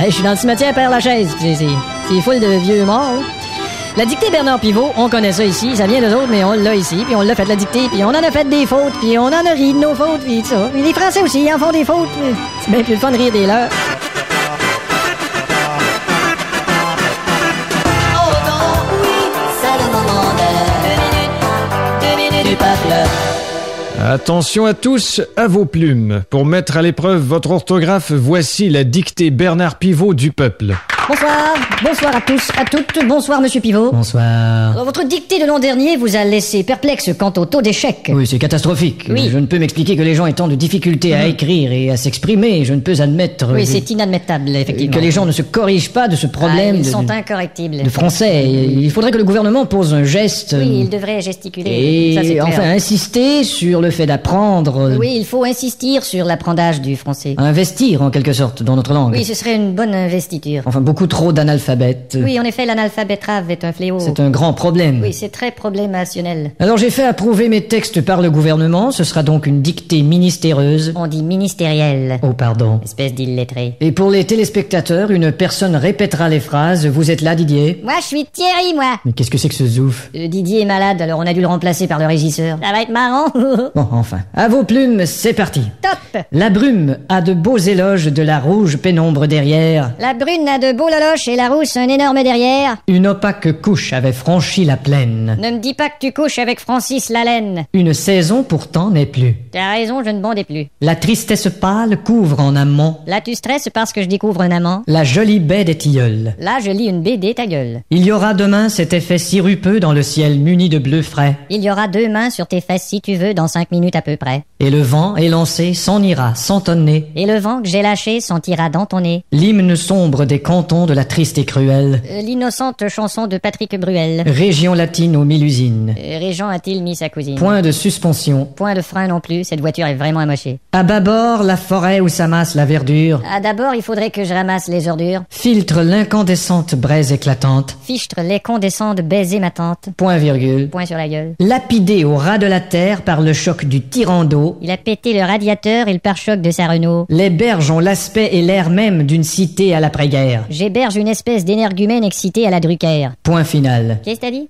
Je suis dans le cimetière Père-Lachaise, c'est full de vieux morts. Hein. La dictée Bernard Pivot, on connaît ça ici, ça vient d'eux autres, mais on l'a ici, puis on l'a fait la dictée, puis on en a fait des fautes, puis on en a ri de nos fautes, puis tout ça. Puis les Français aussi, ils en font des fautes. C'est bien plus le fun de rire des leurs. Attention à tous, à vos plumes. Pour mettre à l'épreuve votre orthographe, voici la dictée Bernard Pivot du peuple. Bonsoir à tous, à toutes. Bonsoir, monsieur Pivot. Bonsoir. Alors, votre dictée de l'an dernier vous a laissé perplexe quant au taux d'échec. Oui, c'est catastrophique. Oui. Je ne peux m'expliquer que les gens étant de difficultés à écrire et à s'exprimer. Je ne peux admettre... Oui, c'est inadmettable, effectivement. Que les gens ne se corrigent pas de ce problème ils sont incorrectibles. de français. Il faudrait que le gouvernement pose un geste... Oui, il devrait gesticuler. Et ça, c'est clair. enfin, insister sur le fait d'apprendre... Oui, il faut insister sur l'apprentissage du français. Investir, en quelque sorte, dans notre langue. Oui, ce serait une bonne investiture. Enfin, beaucoup trop d'analphabètes. Oui, en effet, l'analphabétrave est un fléau. C'est un grand problème. Oui, c'est très problémationnel. Alors j'ai fait approuver mes textes par le gouvernement, ce sera donc une dictée ministéreuse. On dit ministériel. Oh pardon. Espèce d'illettré. Et pour les téléspectateurs, une personne répétera les phrases. Vous êtes là, Didier? Moi, je suis Thierry, moi. Mais qu'est-ce que c'est que ce zouf? Didier est malade, alors on a dû le remplacer par le régisseur. Ça va être marrant. Bon, enfin. À vos plumes, c'est parti. Top. La brume a de beaux éloges de la rouge pénombre derrière. La brune a de beaux loloches et la rousse un énorme derrière. Une opaque couche avait franchi la plaine. Ne me dis pas que tu couches avec Francis Lalaine. Une saison pourtant n'est plus. T'as raison, je ne bondais plus. La tristesse pâle couvre en amont. Là, tu stresses parce que je découvre un amant. La jolie baie des tilleuls. Là, je lis une BD, ta gueule. Il y aura demain cet effet sirupeux dans le ciel muni de bleu frais. Il y aura 2 mains sur tes fesses si tu veux dans 5 minutes à peu près. Et le vent élancé s'en ira sans tonner. Et le vent que j'ai lâché sentira dans ton nez. L'hymne sombre des cantons de la triste et cruelle. L'innocente chanson de Patrick Bruel. Région latine aux 1000 usines. Régent a-t-il mis sa cousine? Point de suspension. Point de frein non plus, cette voiture est vraiment amochée. À bâbord, la forêt où s'amasse la verdure. Ah, d'abord, il faudrait que je ramasse les ordures. Filtre l'incandescente braise éclatante. Fichtre les condescends de baiser ma tante. Point virgule. Point sur la gueule. Lapidé au ras de la terre par le choc du tyran d'eau. Il a pété le radiateur et le pare-choc de sa Renault. Les berges ont l'aspect et l'air même d'une cité à l'après-guerre. J'héberge une espèce d'énergumène excité à la Drucker. Point final. Qu'est-ce que t'as dit?